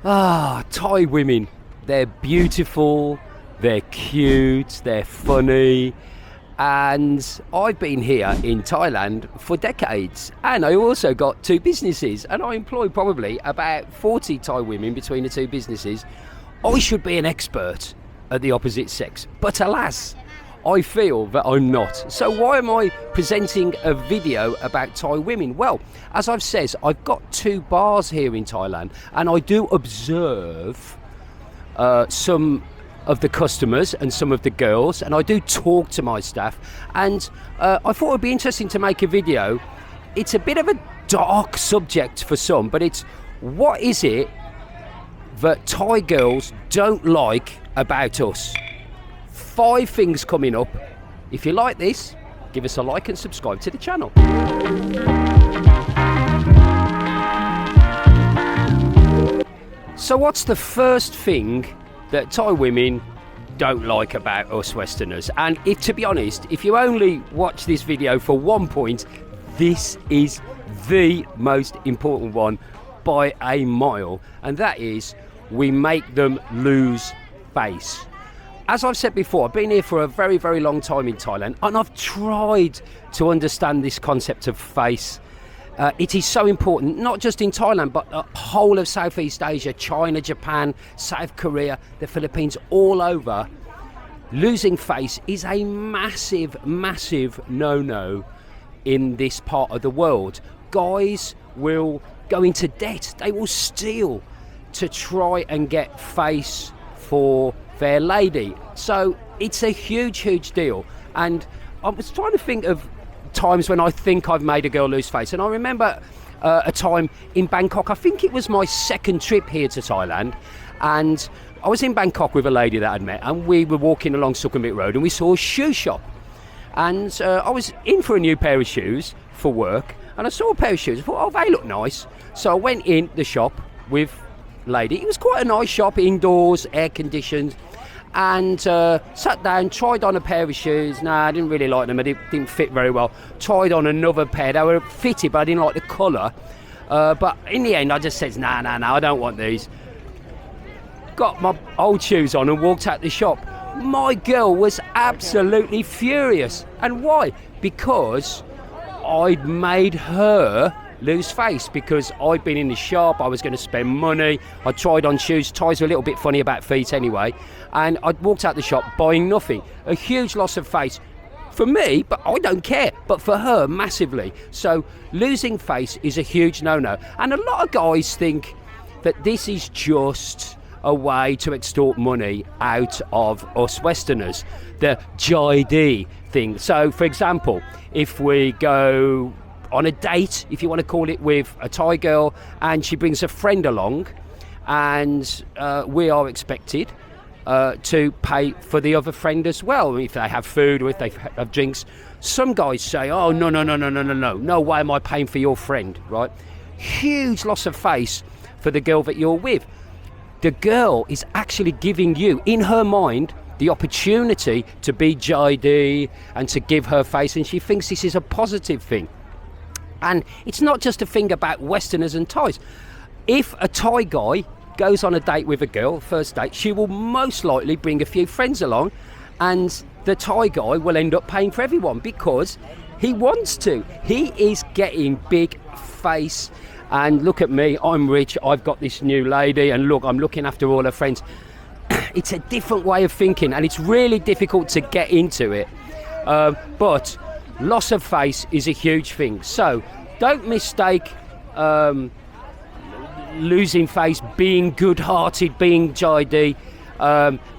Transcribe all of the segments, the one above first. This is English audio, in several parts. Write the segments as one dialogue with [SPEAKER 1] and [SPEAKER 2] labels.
[SPEAKER 1] Thai women. They're beautiful, they're cute, they're funny. And I've been here in Thailand for decades. And I also got two businesses. And I employ probably about 40 Thai women between the two businesses. I should be an expert at the opposite sex. But alas, I feel that I'm not. So why am I presenting a video about Thai women? Well, as I've said, I've got two bars here in Thailand, and I do observe some of the customers and some of the girls, and I do talk to my staff, and I thought it would be interesting to make a video. It's a bit of a dark subject for some, but it's what is it that Thai girls don't like about us? 5 things coming up. If you like this, give us a like and subscribe to the channel. So what's the first thing that Thai women don't like about us Westerners? And if, to be honest, if you only watch this video for one point, this is the most important one by a mile, and that is we make them lose face. As I've said before, I've been here for a very, very long time in Thailand, and I've tried to understand this concept of face. It is so important, not just in Thailand, but the whole of Southeast Asia, China, Japan, South Korea, the Philippines, all over. Losing face is a massive, massive no-no in this part of the world. Guys will go into debt. They will steal to try and get face for their lady. So it's a huge, huge deal. And I was trying to think of times when I think I've made a girl lose face, and I remember a time in Bangkok. I think it was my second trip here to Thailand, and I was in Bangkok with a lady that I'd met, and we were walking along Sukhumvit Road, and we saw a shoe shop, and I was in for a new pair of shoes for work, and I saw a pair of shoes. I thought, oh, they look nice. So I went in the shop with lady. It was quite a nice shop, indoors, air conditioned, and sat down, tried on a pair of shoes. I didn't really like them. They didn't fit very well. Tried on another pair. They were fitted, but I didn't like the colour. But in the end, I just said, no, I don't want these. Got my old shoes on and walked out the shop. My girl was absolutely furious. And why? Because I'd made her lose face, because I'd been in the shop, I was going to spend money, I tried on shoes. Thais are a little bit funny about feet anyway, and I'd walked out the shop buying nothing. A huge loss of face for me, but I don't care, but for her massively. So losing face is a huge no-no, and a lot of guys think that this is just a way to extort money out of us Westerners, the JD thing. So for example, if we go on a date, if you want to call it, with a Thai girl, and she brings a friend along, and we are expected to pay for the other friend as well, if they have food or if they have drinks. Some guys say, oh, no way am I paying for your friend, right? Huge loss of face for the girl that you're with. The girl is actually giving you, in her mind, the opportunity to be JD and to give her face, and she thinks this is a positive thing. And it's not just a thing about Westerners and Thais. If a Thai guy goes on a date with a girl, first date, she will most likely bring a few friends along, and the Thai guy will end up paying for everyone because he wants to. He is getting big face. And look at me, I'm rich, I've got this new lady, and look, I'm looking after all her friends. It's a different way of thinking, and it's really difficult to get into it. But loss of face is a huge thing. So don't mistake losing face, being good-hearted, being JD,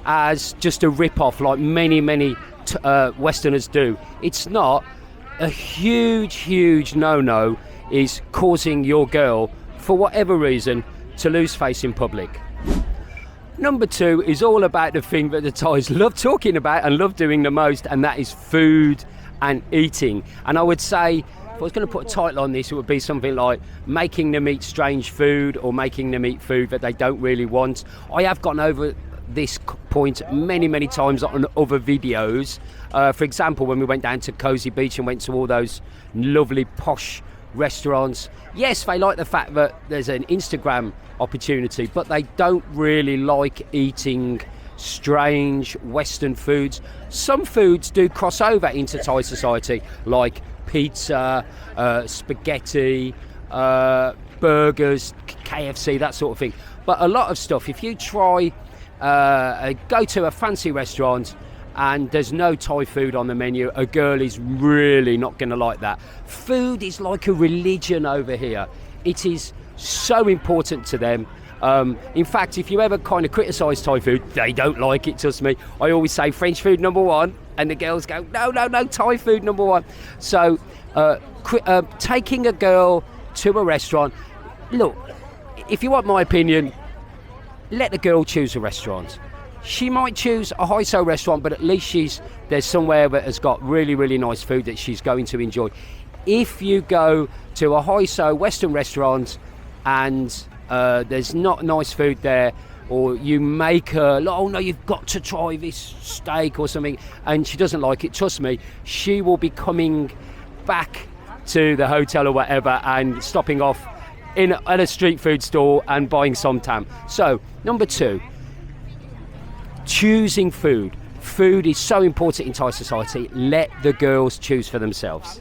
[SPEAKER 1] as just a rip-off like many Westerners do. It's not. A huge no-no is causing your girl, for whatever reason, to lose face in public. Number 2 is all about the thing that the Thais love talking about and love doing the most, and that is food and eating. And I would say, if I was going to put a title on this, it would be something like making them eat strange food, or making them eat food that they don't really want. I have gone over this point many times on other videos. For example, when we went down to Cozy Beach and went to all those lovely posh restaurants. Yes, they like the fact that there's an Instagram opportunity, but they don't really like eating strange Western foods. Some foods do cross over into Thai society, like pizza, spaghetti, burgers, KFC, that sort of thing. But a lot of stuff, if you try, go to a fancy restaurant and there's no Thai food on the menu, a girl is really not going to like that. Food is like a religion over here. It is so important to them. In fact, if you ever kind of criticise Thai food, they don't like it, trust me. I always say French food number one, and the girls go, no, Thai food number one. So taking a girl to a restaurant, look, if you want my opinion, let the girl choose a restaurant. She might choose a Haiso restaurant, but at least there's somewhere that has got really, really nice food that she's going to enjoy. If you go to a Haiso Western restaurant and there's not nice food there, or you make her, oh no, you've got to try this steak or something, and she doesn't like it, trust me, she will be coming back to the hotel or whatever and stopping off at a street food store and buying som tam. So, number 2, choosing food. Food is so important in Thai society. Let the girls choose for themselves.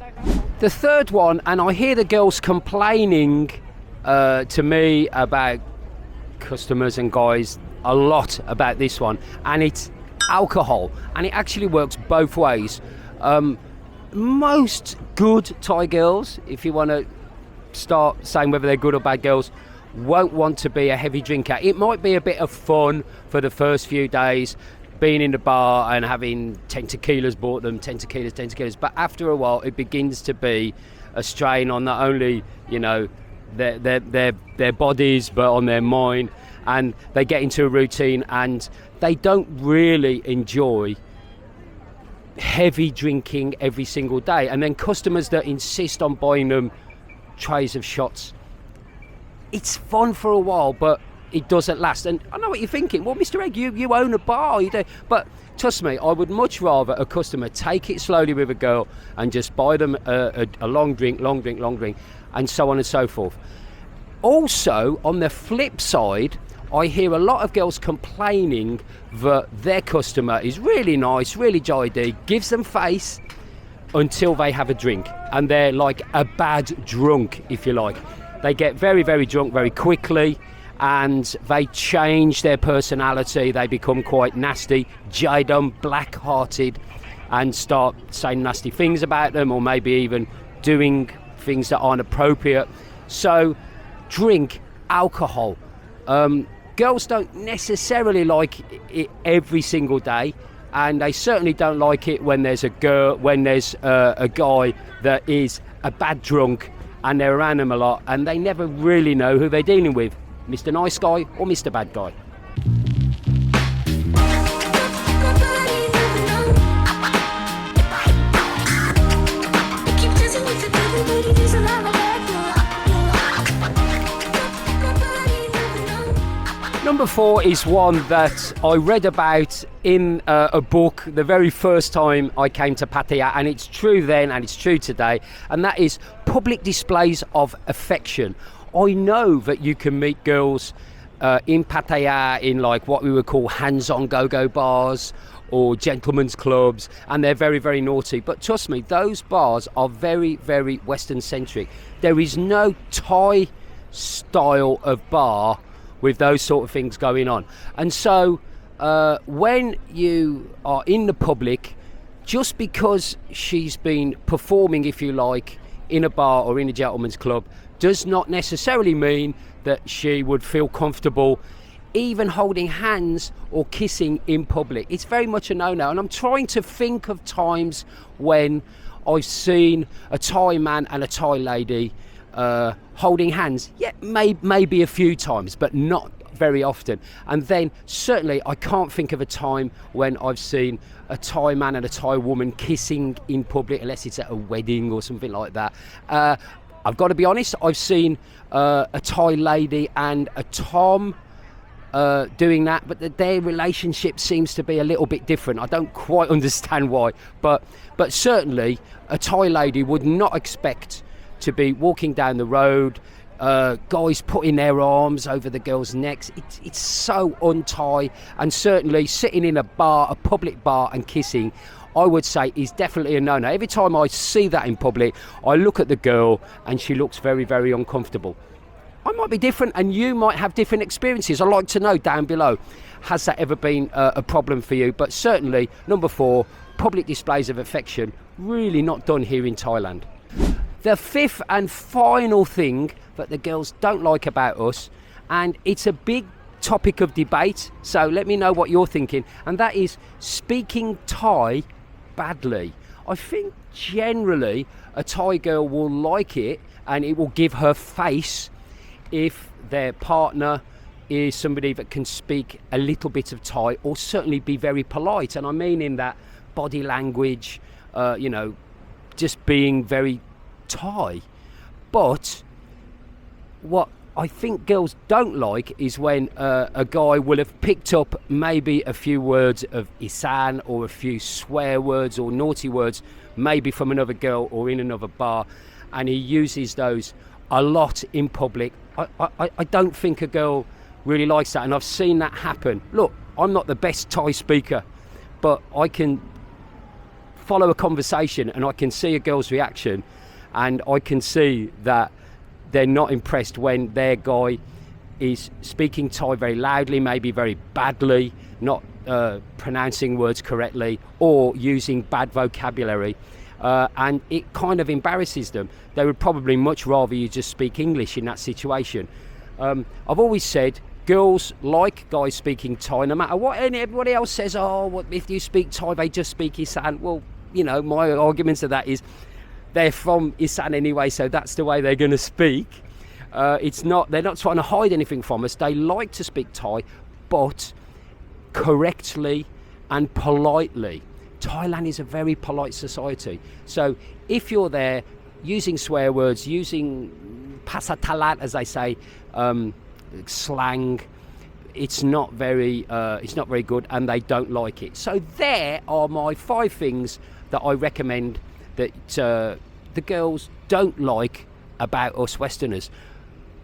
[SPEAKER 1] The third one, and I hear the girls complaining to me about customers and guys a lot about this one, and it's alcohol, and it actually works both ways. Most good Thai girls, if you want to start saying whether they're good or bad girls, won't want to be a heavy drinker. It might be a bit of fun for the first few days, being in the bar and having 10 tequilas bought them, 10 tequilas, but after a while it begins to be a strain on not only, you know, their bodies, but on their mind, and they get into a routine and they don't really enjoy heavy drinking every single day. And then customers that insist on buying them trays of shots, it's fun for a while, but it doesn't last. And I know what you're thinking, well, Mr. Egg, you own a bar, you do. But trust me, I would much rather a customer take it slowly with a girl and just buy them a long drink, and so on and so forth. Also, on the flip side, I hear a lot of girls complaining that their customer is really nice, really jolly, gives them face until they have a drink, and they're like a bad drunk, if you like. They get very, very drunk very quickly, and they change their personality. They become quite nasty, jadam, black-hearted, and start saying nasty things about them, or maybe even doing things that aren't appropriate. So drink alcohol. Girls don't necessarily like it every single day, and they certainly don't like it when there's a guy that is a bad drunk and they're around them a lot and they never really know who they're dealing with, Mr. Nice Guy or Mr. Bad Guy. Number 4 is one that I read about in a book the very first time I came to Pattaya, and it's true then and it's true today, and that is public displays of affection. I know that you can meet girls in Pattaya in like what we would call hands-on go-go bars or gentlemen's clubs, and they're very, very naughty. But trust me, those bars are very, very Western-centric. There is no Thai style of bar with those sort of things going on. And so when you are in the public, just because she's been performing, if you like, in a bar or in a gentleman's club, does not necessarily mean that she would feel comfortable even holding hands or kissing in public. It's very much a no-no. And I'm trying to think of times when I've seen a Thai man and a Thai lady holding hands. Yeah, maybe a few times, but not very often. And then certainly I can't think of a time when I've seen a Thai man and a Thai woman kissing in public, unless it's at a wedding or something like that. I've got to be honest, I've seen a Thai lady and a Tom doing that, but their relationship seems to be a little bit different. I don't quite understand why, but certainly a Thai lady would not expect to be walking down the road, guys putting their arms over the girls' necks. It's so untie, and certainly sitting in a bar, a public bar, and kissing, I would say is definitely a no-no. Every time I see that in public, I look at the girl and she looks very, very uncomfortable. I might be different and you might have different experiences. I'd like to know down below, has that ever been a problem for you? But certainly, number 4, public displays of affection, really not done here in Thailand. The 5th and final thing that the girls don't like about us, and it's a big topic of debate, so let me know what you're thinking, and that is speaking Thai badly. I think generally a Thai girl will like it and it will give her face if their partner is somebody that can speak a little bit of Thai, or certainly be very polite. And I mean in that body language, just being very Thai. But what I think girls don't like is when a guy will have picked up maybe a few words of Isan, or a few swear words or naughty words, maybe from another girl or in another bar, and he uses those a lot in public. I don't think a girl really likes that, and I've seen that happen. Look, I'm not the best Thai speaker, but I can follow a conversation and I can see a girl's reaction, and I can see that they're not impressed when their guy is speaking Thai very loudly, maybe very badly, not pronouncing words correctly, or using bad vocabulary. And it kind of embarrasses them. They would probably much rather you just speak English in that situation. I've always said girls like guys speaking Thai, no matter what everybody else says. What if you speak Thai, they just speak Isan. Well, my argument to that is they're from Isan anyway, so that's the way they're going to speak. They're not trying to hide anything from us. They like to speak Thai, but correctly and politely. Thailand is a very polite society. So if you're there using swear words, using pasatalat, as they say, slang, it's not very good, and they don't like it. So there are my 5 things that I recommend that the girls don't like about us Westerners.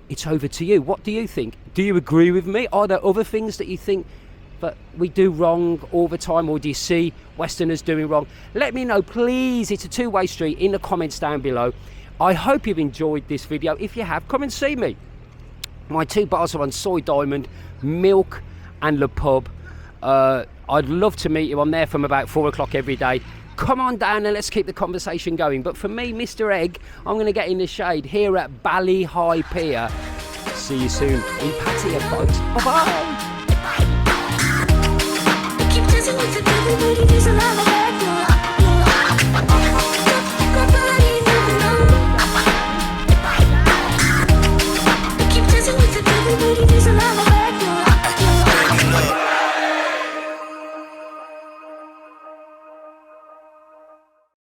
[SPEAKER 1] It's over to you. What do you think? Do you agree with me? Are there other things that you think that we do wrong all the time, or do you see Westerners doing wrong? Let me know, please. It's a two-way street in the comments down below. I hope you've enjoyed this video. If you have, come and see me. My 2 bars are on Soy Diamond, Milk and Le Pub. I'd love to meet you. I'm there from about 4 o'clock every day. Come on down and let's keep the conversation going. But for me, Mr. Egg, I'm going to get in the shade here at Bali High Pier. See you soon in Pattaya, folks. Bye-bye.
[SPEAKER 2] Keep dancing with the devil, but it is alive.